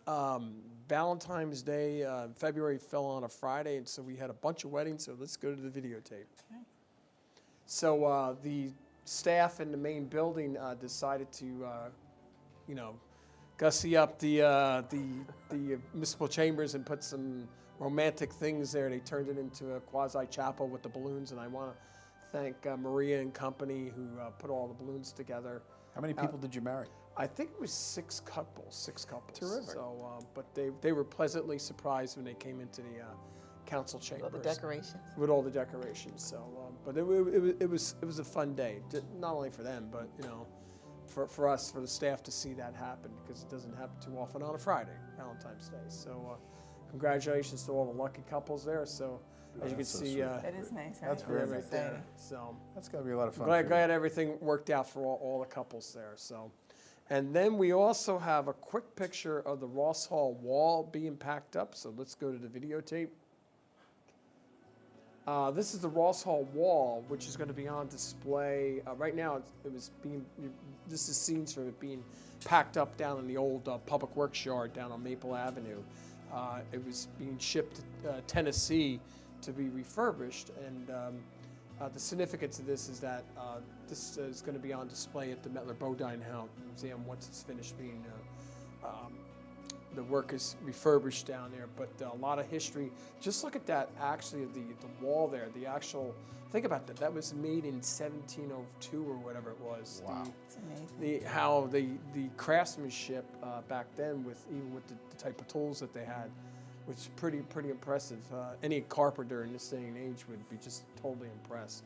Valentine's Day, February fell on a Friday, and so we had a bunch of weddings. So let's go to the videotape. Okay. So the staff in the main building decided to, you know, gussy up the municipal chambers and put some romantic things there. They turned it into a quasi-chapel with the balloons, and I want to thank Maria and company who put all the balloons together. How many people did you marry? I think it was six couples. Terrific. So, but they were pleasantly surprised when they came into the council chambers. All the decorations. With all the decorations. So, but it was a fun day, not only for them, but you know, for us, for the staff to see that happen, because it doesn't happen too often on a Friday, Valentine's Day. So, congratulations to all the lucky couples there. So, as you can That's so see, sweet. That is nice, right? That's very right nice. there. So. That's got to be a lot of fun. Glad everything worked out for all the couples there. So, and then we also have a quick picture of the Ross Hall wall being packed up. So let's go to the videotape. This is the Ross Hall wall, which is going to be on display right now. This is scenes from it being packed up down in the old Public Works yard down on Maple Avenue. It was being shipped to Tennessee to be refurbished, and the significance of this is that this is going to be on display at the Mettler Bodine Museum once it's finished being the work is refurbished down there, but a lot of history. Just look at that, actually, the wall there, the actual, think about that. That was made in 1702 or whatever it was. Wow. It's amazing. How the craftsmanship back then, with even with the type of tools that they had, which is pretty impressive. Any carpenter in this day and age would be just totally impressed.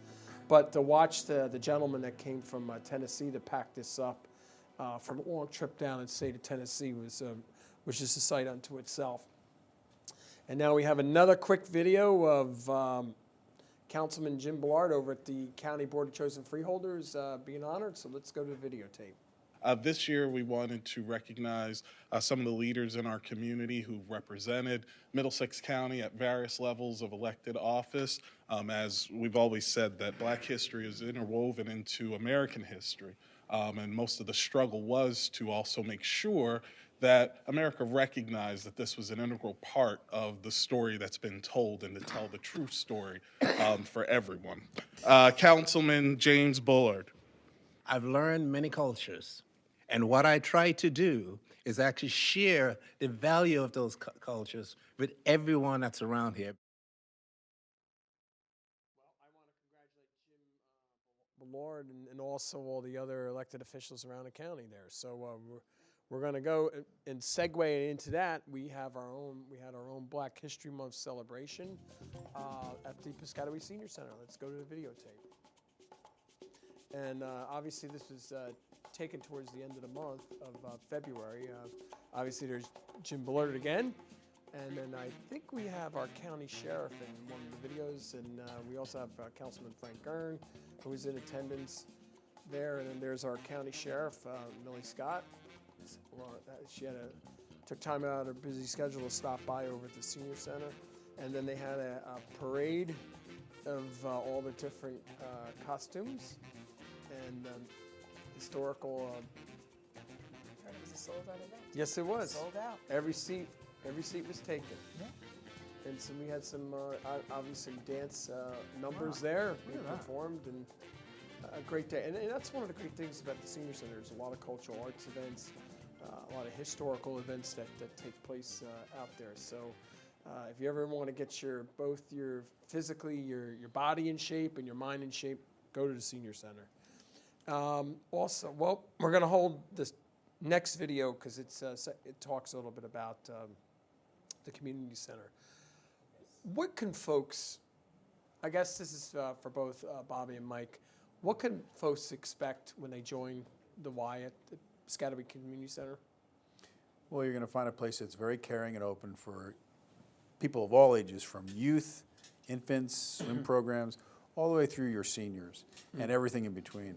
But to watch the gentleman that came from Tennessee to pack this up from a long trip down in the state of Tennessee was just a sight unto itself. And now we have another quick video of Councilman Jim Bullard over at the County Board of Chosen Freeholders being honored. So let's go to the videotape. This year, we wanted to recognize some of the leaders in our community who represented Middlesex County at various levels of elected office. As we've always said, that Black history is interwoven into American history. And most of the struggle was to also make sure that America recognized that this was an integral part of the story that's been told, and to tell the true story for everyone. Councilman James Bullard. I've learned many cultures, and what I try to do is actually share the value of those cultures with everyone that's around here. Well, I want to congratulate Jim Bullard and also all the other elected officials around the county there. So we're going to go and segue into that. We had our own Black History Month celebration at the Piscataway Senior Center. Let's go to the videotape. And obviously this was taken towards the end of the month of February. Obviously there's Jim Bullard again. And then I think we have our county sheriff in one of the videos. And we also have Councilman Frank Gern, who was in attendance there. And then there's our county sheriff, Millie Scott. She took time out of her busy schedule to stop by over at the senior center. And then they had a parade of all the different costumes and historical. Heard it was a sold-out event. Yes, it was. Sold out. Every seat was taken. Yeah. And so we had some obviously dance numbers there being performed, and a great day. And that's one of the great things about the senior center. There's a lot of cultural arts events, a lot of historical events that take place out there. So if you ever want to get both your physically your body in shape and your mind in shape, go to the senior center. Also, well, we're going to hold this next video because it talks a little bit about the community center. What can folks, I guess this is for both Bobby and Mike, what can folks expect when they join the Y at the Piscataway Community Center? Well, you're going to find a place that's very caring and open for people of all ages, from youth, infants, swim programs, all the way through your seniors, and everything in between.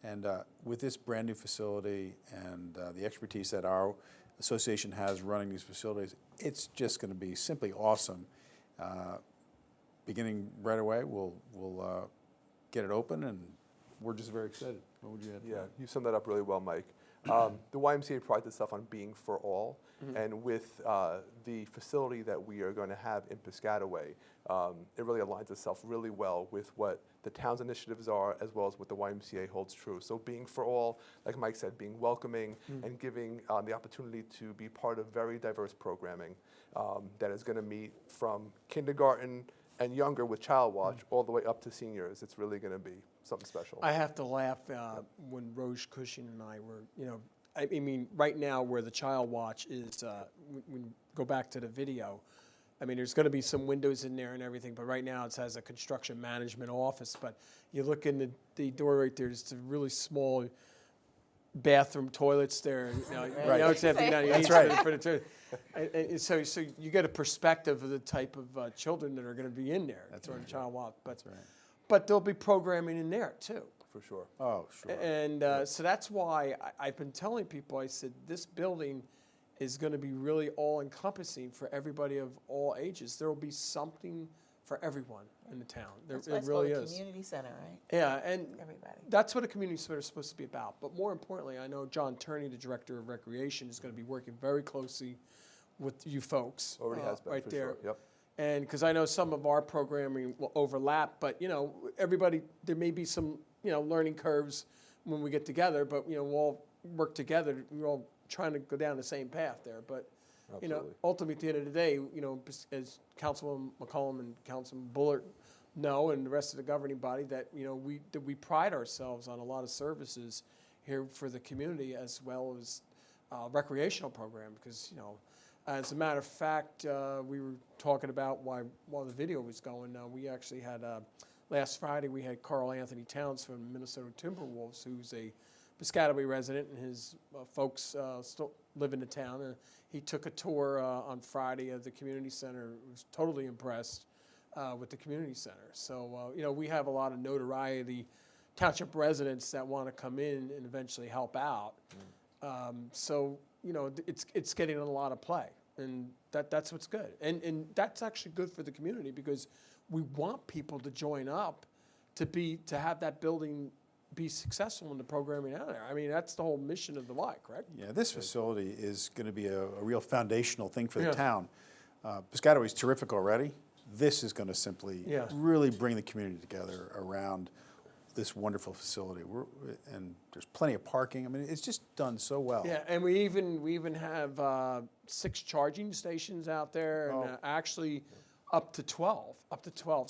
And with this brand new facility and the expertise that our association has running these facilities, it's just going to be simply awesome. Beginning right away, we'll get it open, and we're just very excited. What would you add? Yeah, you summed that up really well, Mike. The YMCA prides itself on being for all, and with the facility that we are going to have in Piscataway, it really aligns itself really well with what the town's initiatives are, as well as what the YMCA holds true. So being for all, like Mike said, being welcoming and giving the opportunity to be part of very diverse programming that is going to meet from kindergarten and younger with Child Watch all the way up to seniors. It's really going to be something special. I have to laugh when Rose Cushing and I were, I mean, right now where the Child Watch is, when you go back to the video, I mean, there's going to be some windows in there and everything, but right now it has a construction management office. But you look in the door right there, there's a really small bathroom toilets there. It's empty now. That's right. For the toilet. And so you get a perspective of the type of children that are going to be in there during the Child Watch. That's right. But there'll be programming in there too. For sure. Oh, sure. And so that's why I've been telling people, I said, this building is going to be really all-encompassing for everybody of all ages. There will be something for everyone in the town. That's why it it's really called a is. community center, right? Yeah, and Everybody. that's what a community center is supposed to be about. But more importantly, I know John Turney, the Director of Recreation, is going to be working very closely with you folks. Already has been, right for there. sure. Yep. And because I know some of our programming will overlap, but everybody, there may be some learning curves when we get together, but we'll all work together. We're all trying to go down the same path there. But you know, Absolutely. ultimately at the end of the day, you know, as Councilman McCollum and Councilman Bullard know, and the rest of the governing body, that, you know, we pride ourselves on a lot of services here for the community, as well as recreational program, because, you know, as a matter of fact, we were talking about while the video was going, we actually had, last Friday, we had Carl Anthony Towns from Minnesota Timberwolves, who's a Piscataway resident, and his folks still live in the town. He took a tour on Friday of the community center. Was totally impressed with the community center. So, you know, we have a lot of notoriety, township residents that want to come in and eventually help out. So, you know, it's getting a lot of play, and that's what's good. And that's actually good for the community, because we want people to join up to have that building be successful in the programming out there. I mean, that's the whole mission of the Y, correct? Yeah, this facility is going to be a real foundational thing for the Yeah. town. Piscataway is terrific already. This is going to simply Yeah. really bring the community together around this wonderful facility. And there's plenty of parking. I mean, it's just done so well. Yeah, and we even have 6 charging stations out there, and actually up to 12.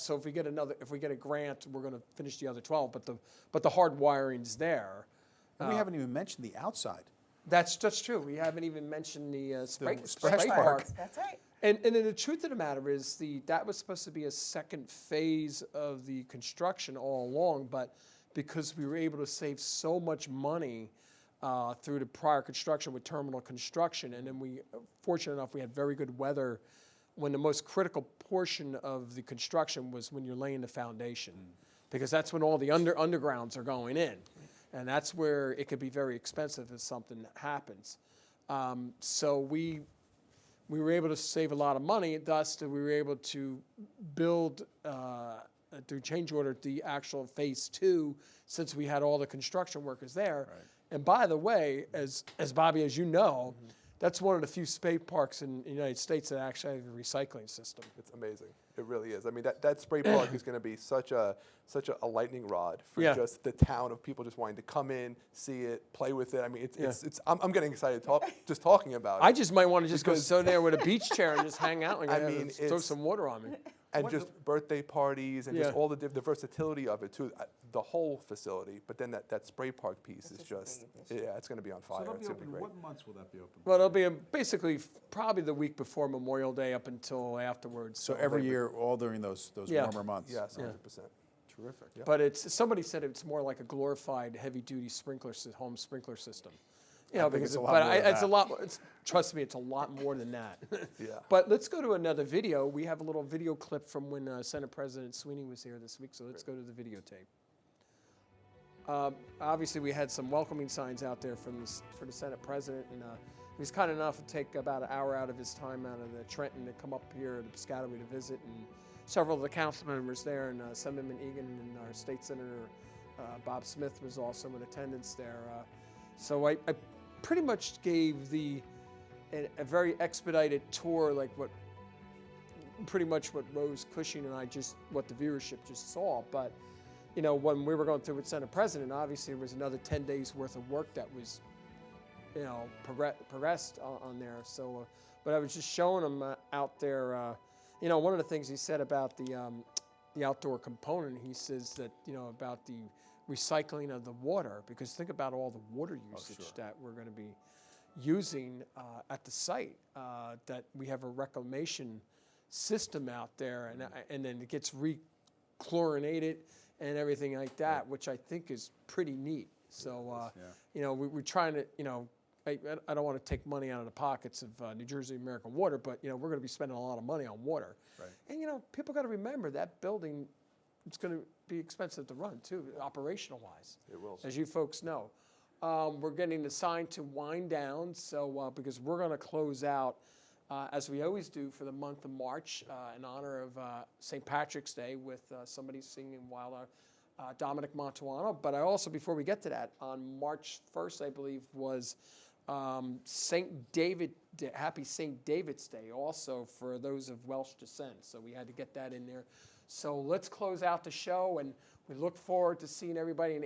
So if we get a grant, we're going to finish the other 12. But the hard wiring's there. And we haven't even mentioned the outside. That's true. We haven't even mentioned the spray spray park. park. That's right. And then the truth of the matter is that was supposed to be a second phase of the construction all along, but because we were able to save so much money through the prior construction with terminal construction, and then fortunate enough, we had very good weather when the most critical portion of the construction was when you're laying the foundation, because that's when all the undergrounds are going in, and that's where it could be very expensive if something happens. So we were able to save a lot of money, thus that we were able to build, through change order, the actual phase 2, since we had all the construction workers there. Right. And by the way, as Bobby, as you know, that's one of the few spray parks in the United States that actually have a recycling system. It's amazing. It really is. I mean, that spray park is going to be such a lightning rod for Yeah. just the town of people just wanting to come in, see it, play with it. I mean, I'm getting excited just talking about it. I just might want to just go Because- sit there with a beach chair and just hang out and I mean, throw it's- some water on me. And just birthday parties and just Yeah. all the versatility of it too, the whole facility. But then that spray park piece is just, yeah, it's going to be on fire. It's going to be great. months will that be open? Well, it'll be basically probably the week before Memorial Day up until afterwards. So every year, all during those Yeah. warmer months? Yes, 100%. Terrific. Yeah. But somebody said it's more like a glorified heavy-duty home sprinkler system. You know, think because it's a lot more than it's a that. lot. Trust me, it's a lot more than that. Yeah. But let's go to another video. We have a little video clip from when Senate President Sweeney was here this week. So let's go to the videotape. Obviously, we had some welcoming signs out there for the Senate President, and he was kind enough to take about an hour out of his time out of the Trenton to come up here to Piscataway to visit, and several of the council members there, and Assemblyman Egan and our State Senator Bob Smith was also in attendance there. So I pretty much gave a very expedited tour, like pretty much what Rose Cushing and what the viewership just saw. But, you know, when we were going through with Senate President, obviously there was another 10 days worth of work that was, you know, progressed on there. So, but I was just showing them out there, you know, one of the things he said about the outdoor component, he says that, you know, about the recycling of the water, because think about all the water usage that we're going to be using at the site, that we have a reclamation system out there, and then it gets rechlorinated and everything like that, which I think is pretty neat. So, you know, we're trying to, you know, I don't want to take money out of the pockets of New Jersey American Water, but, you know, we're going to be spending a lot of money on water. Right. And, you know, people got to remember that building, it's going to be expensive to run, too, operational-wise. It will. As you folks know. We're getting the sign to wind down, so because we're going to close out, as we always do, for the month of March in honor of St. Patrick's Day with somebody singing Wahler, Dominic Montuano. But I also, before we get to that, on March 1st, I believe, was St. David, Happy St. David's Day, also for those of Welsh descent. So we had to get that in there. So let's close out the show, and we look forward to seeing everybody in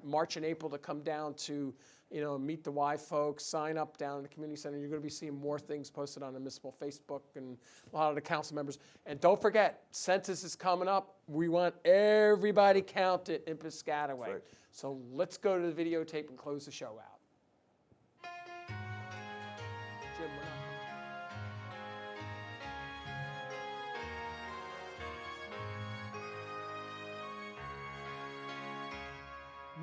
March and April to come down to meet the Y folks, sign up down in the community center. You're going to be seeing more things posted on the municipal Facebook and a lot of the council members. And don't forget, census is coming up. We want everybody counted in Piscataway. Right. So let's go to the videotape and close the show out. Jim, we're not.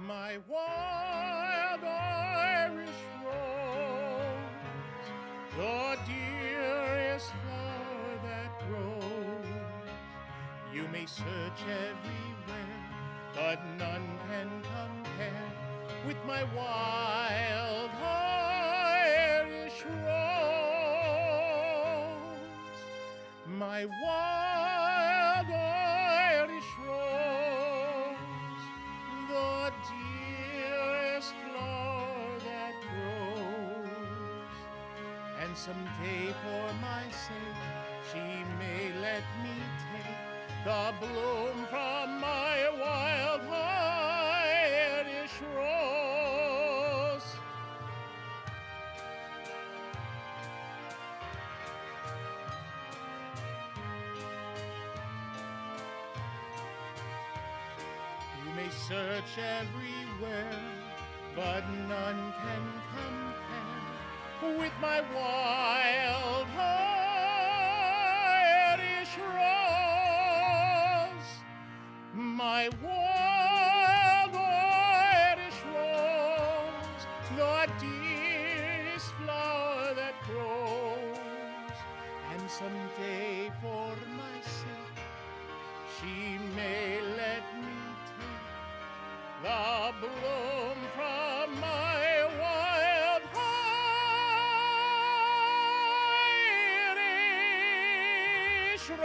My wild Irish rose, the dearest flower that grows. You may search everywhere, but none can compare with my wild Irish rose. My wild Irish rose, the dearest flower that grows. And someday for my sake she may let me take the bloom from my wild Irish rose. You may search everywhere, but none can compare with my wild Irish rose. My wild Irish rose, the dearest flower that grows. And someday for my sake she may let me take the bloom from my wild Irish rose.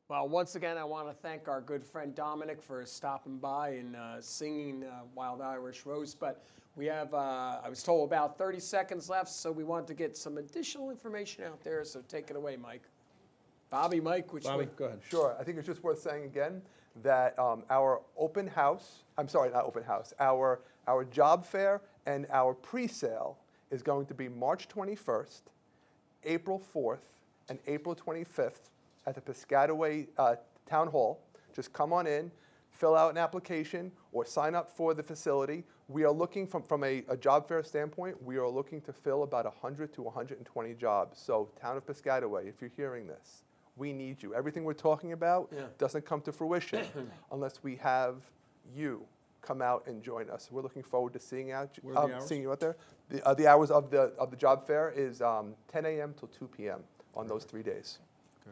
Well, once again, I want to thank our good friend Dominic for stopping by and singing Wild Irish Rose. But we have, I was told, about 30 seconds left, so we want to get some additional information out there. So take it away, Mike. Bobby, Mike, which way? Go ahead. Sure. I think it's just worth saying again that our open house, I'm sorry, not open house, our job fair and our pre-sale is going to be March 21st, April 4th, and April 25th at the Piscataway Town Hall. Just come on in, fill out an application, or sign up for the facility. We are looking from a job fair standpoint, we are looking to fill about 100 to 120 jobs. So Town of Piscataway, if you're hearing this, we need you. Everything we're talking about doesn't come to fruition unless we have you come out and join us. We're looking forward to seeing you out there. The hours of the job fair is 10 a.m. till 2 p.m. on those 3 days.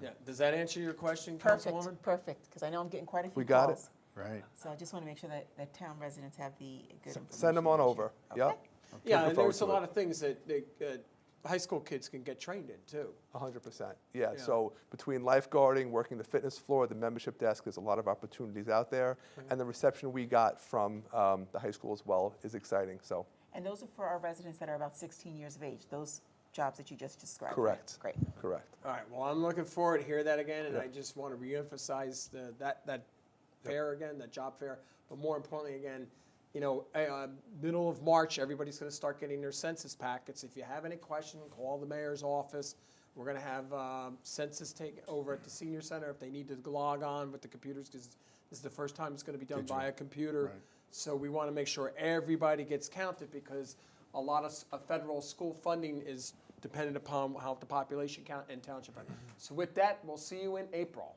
Yeah. Does that answer your question, Perfect, Councilwoman? perfect, because I know I'm getting quite a few We got it. calls. Right. So I just want to make sure that town residents have the good information. Send them on to share. over. Okay. Yep. Yeah, Looking and forward there's a to lot it. of things that high school kids can get trained in, too. 100%. Yeah, so between lifeguarding, working the fitness floor, the membership desk, there's a lot of opportunities out there. And the reception we got from the high school as well is exciting. So And those are for our residents that are about 16 years of age, those jobs that you just described. correct. Great. Correct. All right, well, I'm looking forward to hear that again, and I just want to reemphasize that fair again, that job fair. But more importantly, again, middle of March, everybody's going to start getting their census packets. If you have any questions, call the mayor's office. We're going to have census take over at the senior center if they need to log on with the computers, because this is the first time it's going to be done by a computer. Right. So we want to make sure everybody gets counted, because a lot of federal school funding is dependent upon how the population count in township. So with that, we'll see you in April.